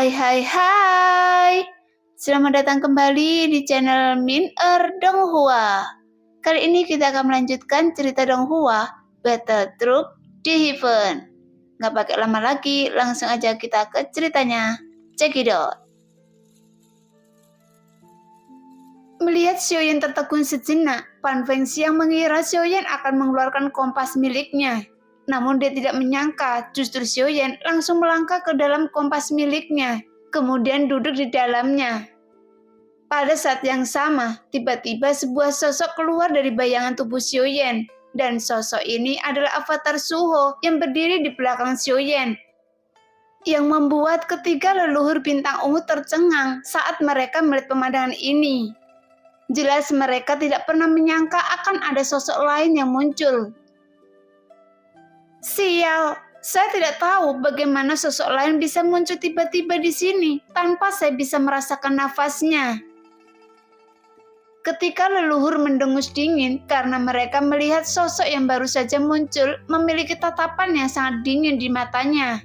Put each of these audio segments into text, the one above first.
Hai. Selamat datang kembali di channel Min Donghua. Kali ini kita akan melanjutkan cerita Donghua, Battle Troop di Heaven. Gak pakai lama lagi, langsung aja kita ke ceritanya. Check it out. Melihat Xiaoyan tertegun sejenak, Pan Fengxiang mengira Xiaoyan akan mengeluarkan kompas miliknya. Namun dia tidak menyangka justru Xiaoyan langsung melangkah ke dalam kompas miliknya, kemudian duduk di dalamnya. Pada saat yang sama, tiba-tiba sebuah sosok keluar dari bayangan tubuh Xiaoyan, dan sosok ini adalah avatar Suho yang berdiri di belakang Xiaoyan, yang membuat ketiga leluhur bintang ungu tercengang saat mereka melihat pemandangan ini. Jelas mereka tidak pernah menyangka akan ada sosok lain yang muncul. Sial, saya tidak tahu bagaimana sosok lain bisa muncul tiba-tiba di sini tanpa saya bisa merasakan nafasnya. Ketika leluhur mendengus dingin karena mereka melihat sosok yang baru saja muncul memiliki tatapan yang sangat dingin di matanya.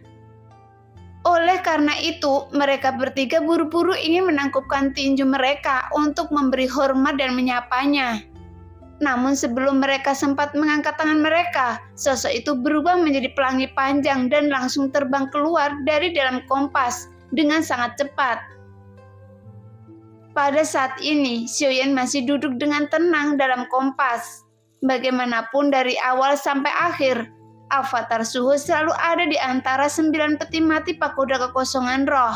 Oleh karena itu, mereka bertiga buru-buru ingin menangkupkan tinju mereka untuk memberi hormat dan menyapanya. Namun sebelum mereka sempat mengangkat tangan mereka, sosok itu berubah menjadi pelangi panjang dan langsung terbang keluar dari dalam kompas dengan sangat cepat. Pada saat ini, Xiaoyan masih duduk dengan tenang dalam kompas. Bagaimanapun dari awal sampai akhir, avatar Suho selalu ada di antara 9 peti mati pagoda kekosongan roh.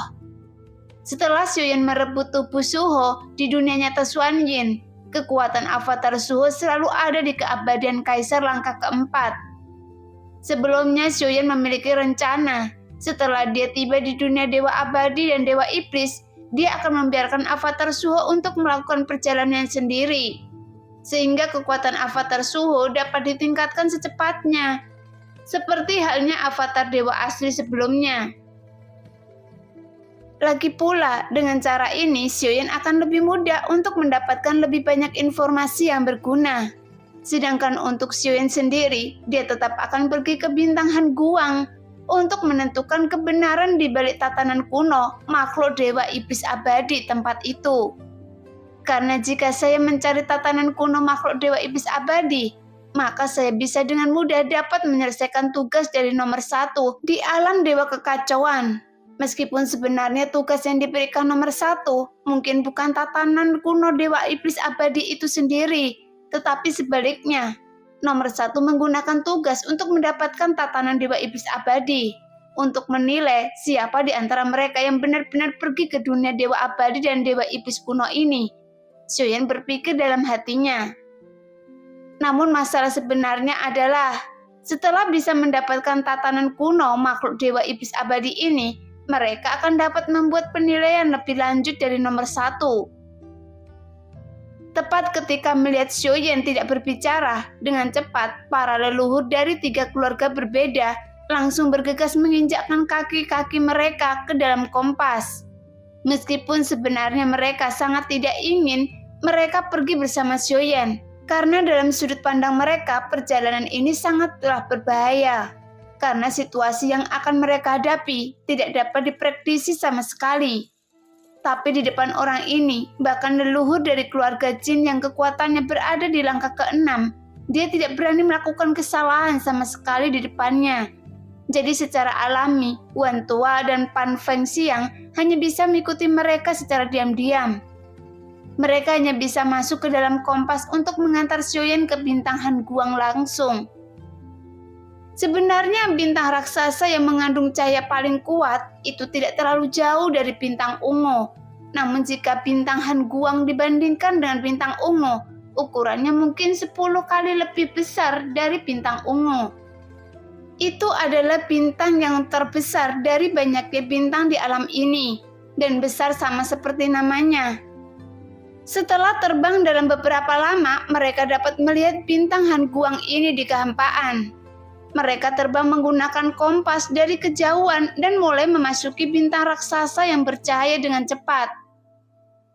Setelah Xiaoyan merebut tubuh Suho di dunia nyata Xuanyin, kekuatan avatar Suho selalu ada di keabadian Kaisar langkah keempat. Sebelumnya Xiaoyan memiliki rencana, setelah dia tiba di dunia Dewa Abadi dan Dewa Iblis, dia akan membiarkan avatar Suho untuk melakukan perjalanan sendiri, sehingga kekuatan avatar Suho dapat ditingkatkan secepatnya, seperti halnya avatar Dewa Asli sebelumnya. Lagi pula, dengan cara ini, Xiaoyan akan lebih mudah untuk mendapatkan lebih banyak informasi yang berguna. Sedangkan untuk Xiaoyan sendiri, dia tetap akan pergi ke bintang Han Guang untuk menentukan kebenaran di balik tatanan kuno makhluk Dewa Iblis Abadi tempat itu. Karena jika saya mencari tatanan kuno makhluk Dewa Iblis Abadi, maka saya bisa dengan mudah dapat menyelesaikan tugas dari nomor 1 di alam Dewa Kekacauan. Meskipun sebenarnya tugas yang diberikan nomor 1 mungkin bukan tatanan kuno Dewa Iblis Abadi itu sendiri, tetapi sebaliknya. Nomor 1 menggunakan tugas untuk mendapatkan tatanan Dewa Iblis Abadi, untuk menilai siapa di antara mereka yang benar-benar pergi ke dunia Dewa Abadi dan Dewa Iblis kuno ini. Xiaoyan berpikir dalam hatinya. Namun masalah sebenarnya adalah, setelah bisa mendapatkan tatanan kuno makhluk Dewa Iblis Abadi ini, mereka akan dapat membuat penilaian lebih lanjut dari nomor 1. Tepat ketika melihat Xiaoyan tidak berbicara, dengan cepat para leluhur dari 3 keluarga berbeda langsung bergegas menginjakkan kaki-kaki mereka ke dalam kompas. Meskipun sebenarnya mereka sangat tidak ingin mereka pergi bersama Xiaoyan, karena dalam sudut pandang mereka perjalanan ini sangatlah berbahaya. Karena situasi yang akan mereka hadapi tidak dapat diprediksi sama sekali. Tapi di depan orang ini, bahkan leluhur dari keluarga jin yang kekuatannya berada di langkah ke-6, dia tidak berani melakukan kesalahan sama sekali di depannya. Jadi secara alami, Wan Tua dan Pan Fengxiang hanya bisa mengikuti mereka secara diam-diam. Mereka hanya bisa masuk ke dalam kompas untuk mengantar Xiaoyan ke bintang Han Guang langsung. Sebenarnya bintang raksasa yang mengandung cahaya paling kuat itu tidak terlalu jauh dari bintang ungu. Namun jika bintang Han Guang dibandingkan dengan bintang ungu, ukurannya mungkin 10 kali lebih besar dari bintang ungu. Itu adalah bintang yang terbesar dari banyaknya bintang di alam ini, dan besar sama seperti namanya. Setelah terbang dalam beberapa lama, mereka dapat melihat bintang Han Guang ini di kehampaan. Mereka terbang menggunakan kompas dari kejauhan dan mulai memasuki bintang raksasa yang bercahaya dengan cepat.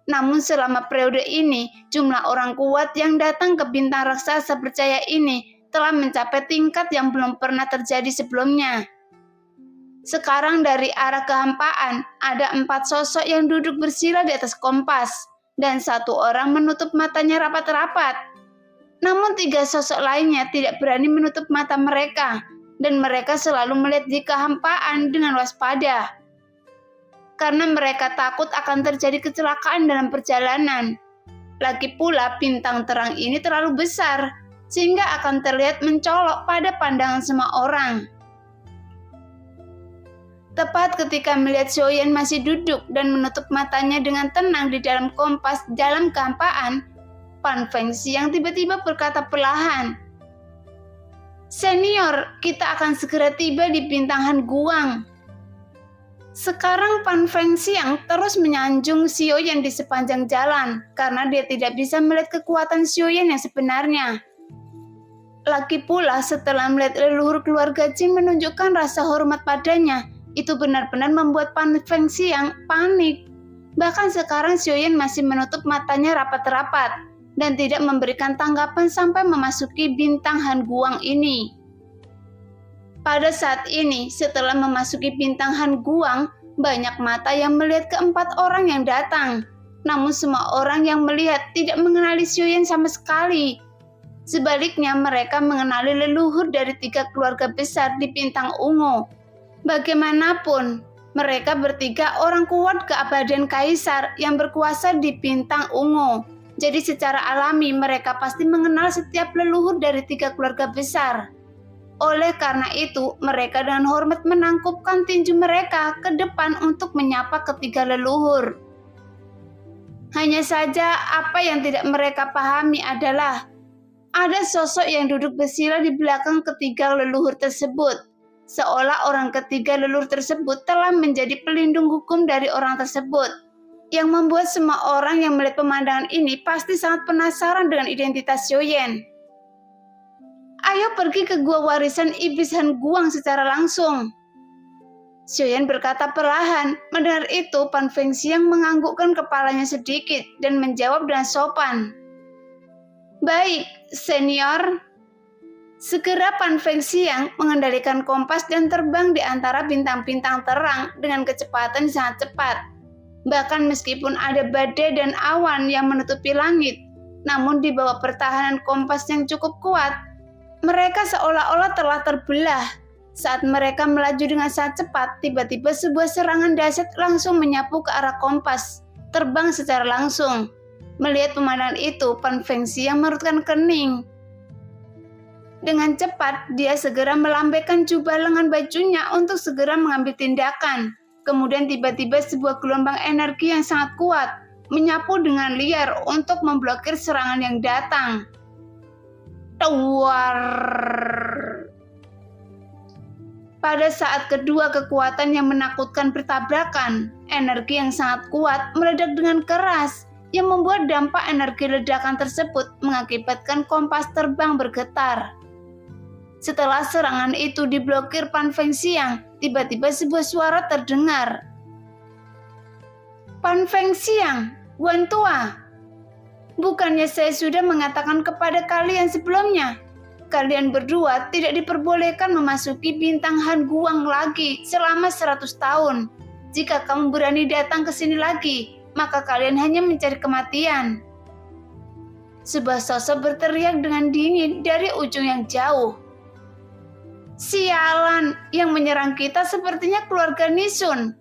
Namun selama periode ini, jumlah orang kuat yang datang ke bintang raksasa bercahaya ini telah mencapai tingkat yang belum pernah terjadi sebelumnya. Sekarang dari arah kehampaan, ada 4 sosok yang duduk bersila di atas kompas, dan 1 orang menutup matanya rapat-rapat. Namun 3 sosok lainnya tidak berani menutup mata mereka, dan mereka selalu melihat di kehampaan dengan waspada. Karena mereka takut akan terjadi kecelakaan dalam perjalanan. Lagi pula bintang terang ini terlalu besar, sehingga akan terlihat mencolok pada pandangan semua orang. Tepat ketika melihat Xiaoyan masih duduk dan menutup matanya dengan tenang di dalam kompas dalam kehampaan, Pan Fengxi yang tiba-tiba berkata perlahan, "Senior, kita akan segera tiba di bintang Han Guang." Sekarang Pan Fengxi yang terus menyanjung Xiaoyan di sepanjang jalan karena dia tidak bisa melihat kekuatan Xiaoyan yang sebenarnya. Lagi pula setelah melihat leluhur keluarga Jing menunjukkan rasa hormat padanya, itu benar-benar membuat Pan Fengxi yang panik. Bahkan sekarang Xiaoyan masih menutup matanya rapat-rapat dan tidak memberikan tanggapan sampai memasuki bintang Han Guang ini. Pada saat ini, setelah memasuki bintang Han Guang, banyak mata yang melihat keempat orang yang datang. Namun semua orang yang melihat tidak mengenali Xiaoyan sama sekali. Sebaliknya, mereka mengenali leluhur dari 3 keluarga besar di bintang ungu. Bagaimanapun, mereka bertiga orang kuat keabadian kaisar yang berkuasa di bintang ungu. Jadi secara alami mereka pasti mengenal setiap leluhur dari 3 keluarga besar. Oleh karena itu, mereka dengan hormat menangkupkan tinju mereka ke depan untuk menyapa ketiga leluhur. Hanya saja apa yang tidak mereka pahami adalah ada sosok yang duduk bersila di belakang ketiga leluhur tersebut. Seolah orang ketiga leluhur tersebut telah menjadi pelindung hukum dari orang tersebut. Yang membuat semua orang yang melihat pemandangan ini pasti sangat penasaran dengan identitas Xiaoyan. "Ayo pergi ke gua warisan iblis Han Guang secara langsung." Xiaoyan berkata perlahan. Mendengar itu, Pan Fengxi yang menganggukkan kepalanya sedikit dan menjawab dengan sopan, "Baik, senior." Segera Pan Fengxi yang mengendalikan kompas dan terbang di antara bintang-bintang terang dengan kecepatan sangat cepat. Bahkan meskipun ada badai dan awan yang menutupi langit, namun di bawah pertahanan kompas yang cukup kuat, mereka seolah-olah telah terbelah. Saat mereka melaju dengan sangat cepat, tiba-tiba sebuah serangan dahsyat langsung menyapu ke arah kompas, terbang secara langsung. Melihat pemandangan itu, Pan Fengxi yang merutkan kening. Dengan cepat, dia segera melambaikan jubah lengan bajunya untuk segera mengambil tindakan. Kemudian tiba-tiba sebuah gelombang energi yang sangat kuat menyapu dengan liar untuk memblokir serangan yang datang. Tuar. Pada saat kedua kekuatan yang menakutkan bertabrakan, energi yang sangat kuat meledak dengan keras yang membuat dampak energi ledakan tersebut mengakibatkan kompas terbang bergetar. Setelah serangan itu diblokir Pan Fengxi yang, tiba-tiba sebuah suara terdengar. "Pan Fengxi yang, Wan Tua, bukannya saya sudah mengatakan kepada kalian sebelumnya, kalian berdua tidak diperbolehkan memasuki bintang Han Guang lagi selama 100 tahun. Jika kamu berani datang ke sini lagi, maka kalian hanya mencari kematian." Sebuah sosok berteriak dengan dingin dari ujung yang jauh. "Sialan, yang menyerang kita sepertinya keluarga Nisun."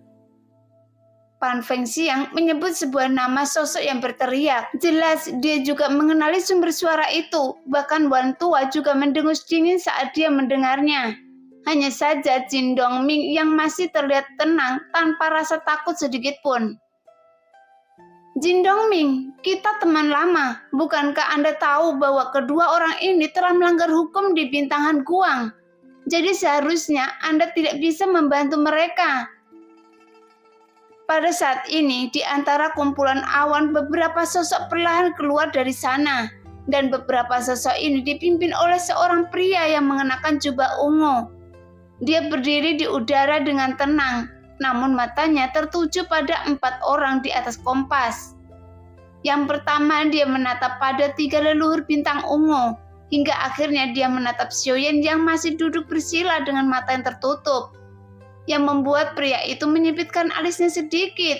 Pan Fengxi yang menyebut sebuah nama sosok yang berteriak. Jelas dia juga mengenali sumber suara itu. Bahkan Wan Tua juga mendengus dingin saat dia mendengarnya. Hanya saja Jin Dongming yang masih terlihat tenang tanpa rasa takut sedikit pun. "Jin Dongming, kita teman lama. Bukankah Anda tahu bahwa kedua orang ini telah melanggar hukum di bintang Han Guang? Jadi seharusnya Anda tidak bisa membantu mereka." Pada saat ini, di antara kumpulan awan beberapa sosok perlahan keluar dari sana. Dan beberapa sosok ini dipimpin oleh seorang pria yang mengenakan jubah ungu. Dia berdiri di udara dengan tenang, namun matanya tertuju pada 4 orang di atas kompas. Yang pertama dia menatap pada 3 leluhur bintang ungu, hingga akhirnya dia menatap Xiaoyan yang masih duduk bersila dengan mata yang tertutup. yang membuat pria itu menyipitkan alisnya sedikit.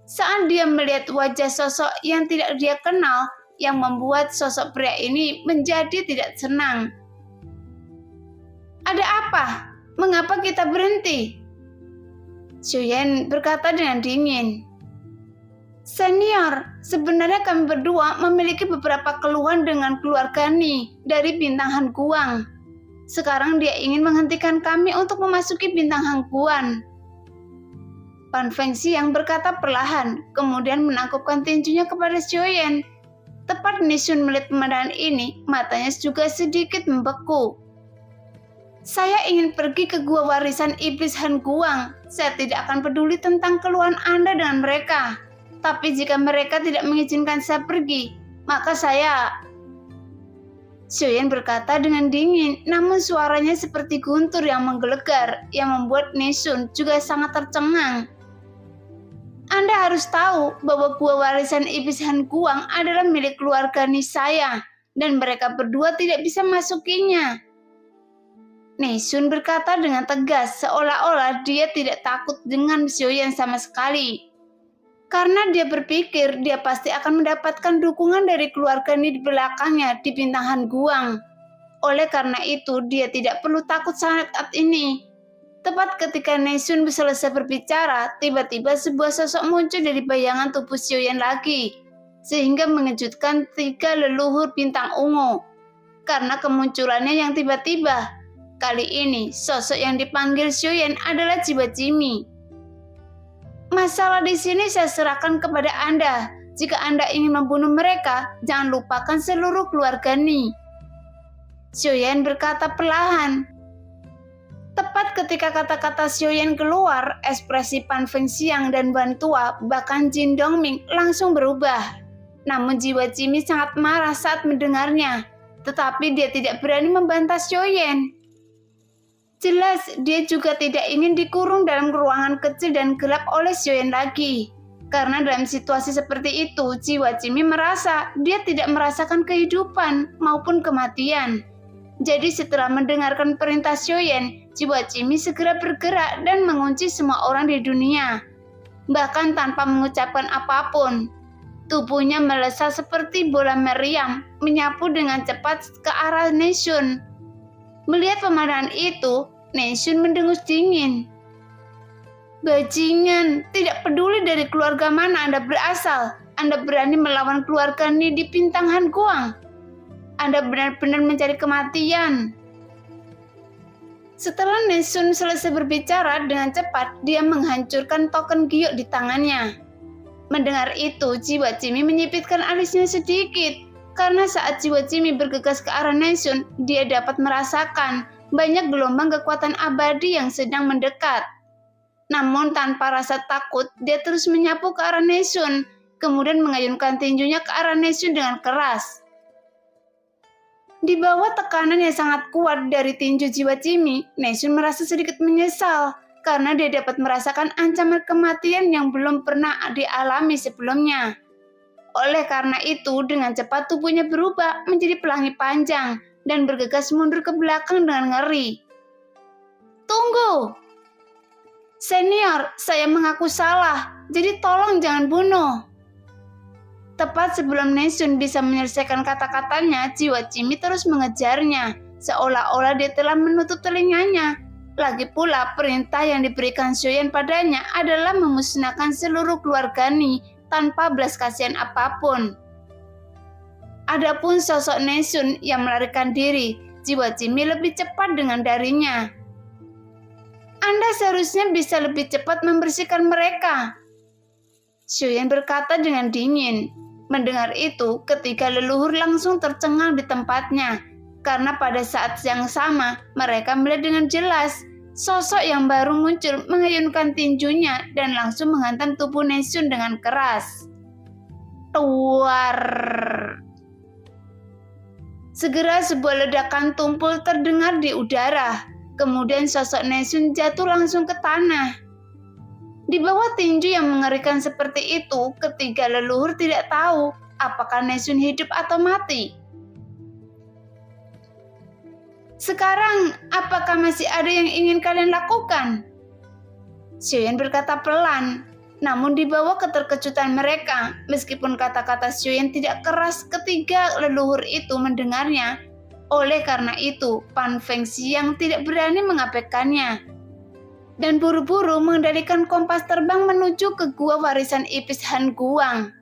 Saat dia melihat wajah sosok yang tidak dia kenal, yang membuat sosok pria ini menjadi tidak senang. "Ada apa? Mengapa kita berhenti?" Xiuyan berkata dengan dingin. "Senior, sebenarnya kami berdua memiliki beberapa keluhan dengan keluarga Ni dari Bintang Han Guang. Sekarang dia ingin menghentikan kami untuk memasuki Bintang Han Guan." Pan Fengxi yang berkata perlahan, kemudian menangkupkan tinjunya kepada Xiuyan. Tepat Nisun melihat pemandangan ini, matanya juga sedikit membeku. "Saya ingin pergi ke gua warisan iblis Han Guang. Saya tidak akan peduli tentang keluhan Anda dengan mereka. Tapi jika mereka tidak mengizinkan saya pergi, maka saya..." Xiuyan berkata dengan dingin, namun suaranya seperti guntur yang menggelegar, yang membuat Nisun juga sangat tercengang. "Anda harus tahu bahwa gua warisan iblis Han Guang adalah milik keluarga Ni saya, dan mereka berdua tidak bisa masukinya." Nisun berkata dengan tegas, seolah-olah dia tidak takut dengan Xiuyan sama sekali. Karena dia berpikir dia pasti akan mendapatkan dukungan dari keluarga Ni di belakangnya di Bintang Han Guang. Oleh karena itu, dia tidak perlu takut saat ini. Tepat ketika Nisun selesai berbicara, tiba-tiba sebuah sosok muncul dari bayangan tubuh Xiuyan lagi, sehingga mengejutkan 3 leluhur bintang ungu. Karena kemunculannya yang tiba-tiba, kali ini sosok yang dipanggil Xiuyan adalah Jiwa Jimmy. "Masalah di sini saya serahkan kepada Anda. Jika Anda ingin membunuh mereka, jangan lupakan seluruh keluarga Ni." Xiuyan berkata perlahan. Tepat ketika kata-kata Xiuyan keluar, ekspresi Pan Fengxiang dan Wan Tua, bahkan Jin Dongming langsung berubah. Namun Jiwa Jimmy sangat marah saat mendengarnya, tetapi dia tidak berani membantah Xiuyan. Jelas dia juga tidak ingin dikurung dalam ruangan kecil dan gelap oleh Xiuyan lagi. Karena dalam situasi seperti itu, Jiwa Jimmy merasa dia tidak merasakan kehidupan maupun kematian. Jadi setelah mendengarkan perintah Xiuyan, Jiwa Jimmy segera bergerak dan mengunci semua orang di dunia. Bahkan tanpa mengucapkan apapun, tubuhnya melesat seperti bola meriam, menyapu dengan cepat ke arah Nisun. Melihat pemandangan itu, Nisun mendengus dingin. "Bajingan, tidak peduli dari keluarga mana Anda berasal, Anda berani melawan keluarga Ni di Bintang Han Guang. Anda benar-benar mencari kematian." Setelah Nisun selesai berbicara dengan cepat, dia menghancurkan token giok di tangannya. Mendengar itu, Jiwa Jimmy menyipitkan alisnya sedikit. Karena saat Jiwa Jimmy bergegas ke arah Nisun, dia dapat merasakan banyak gelombang kekuatan abadi yang sedang mendekat. Namun tanpa rasa takut, dia terus menyapu ke arah Nisun, kemudian mengayunkan tinjunya ke arah Nisun dengan keras. Di bawah tekanan yang sangat kuat dari tinju Jiwa Jimmy, Nisun merasa sedikit menyesal karena dia dapat merasakan ancaman kematian yang belum pernah dialami sebelumnya. Oleh karena itu, dengan cepat tubuhnya berubah menjadi pelangi panjang dan bergegas mundur ke belakang dengan ngeri. "Tunggu! Senior, saya mengaku salah, jadi tolong jangan bunuh." Tepat sebelum Nisun bisa menyelesaikan kata-katanya, Jiwa Jimmy terus mengejarnya, seolah-olah dia telah menutup telinganya. Lagi pula, perintah yang diberikan Xiuyan padanya adalah memusnahkan seluruh keluarga Ni tanpa belas kasihan apapun. Adapun sosok Nisun yang melarikan diri, Jiwa Jimmy lebih cepat dengan darinya. "Anda seharusnya bisa lebih cepat membersihkan mereka," Xiuyan berkata dengan dingin. Mendengar itu, ketiga leluhur langsung tercengang di tempatnya, karena pada saat yang sama mereka melihat dengan jelas sosok yang baru muncul mengayunkan tinjunya dan langsung menghantam tubuh Nisun dengan keras. Tuar! Segera sebuah ledakan tumpul terdengar di udara, kemudian sosok Nisun jatuh langsung ke tanah. Di bawah tinju yang mengerikan seperti itu, ketiga leluhur tidak tahu apakah Nisun hidup atau mati. "Sekarang, apakah masih ada yang ingin kalian lakukan?" Xiuyan berkata pelan, namun di bawah keterkejutan mereka, meskipun kata-kata Xiuyan tidak keras ketiga leluhur itu mendengarnya. Oleh karena itu, Pan Fengxi yang tidak berani mengabaikannya dan buru-buru mengendalikan kompas terbang menuju ke gua warisan iblis Han Guang.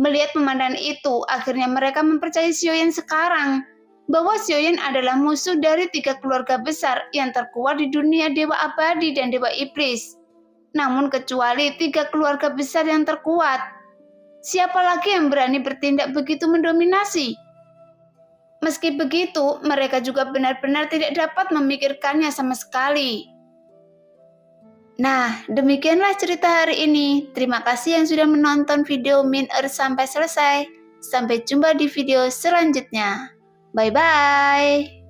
Melihat pemandangan itu, akhirnya mereka mempercayai Xiuyan sekarang bahwa Xiuyan adalah musuh dari 3 keluarga besar yang terkuat di dunia Dewa Abadi dan Dewa Iblis. Namun kecuali 3 keluarga besar yang terkuat, siapa lagi yang berani bertindak begitu mendominasi? Meski begitu, mereka juga benar-benar tidak dapat memikirkannya sama sekali. Nah, demikianlah cerita hari ini. Terima kasih yang sudah menonton video Min Earth sampai selesai. Sampai jumpa di video selanjutnya. Bye-bye.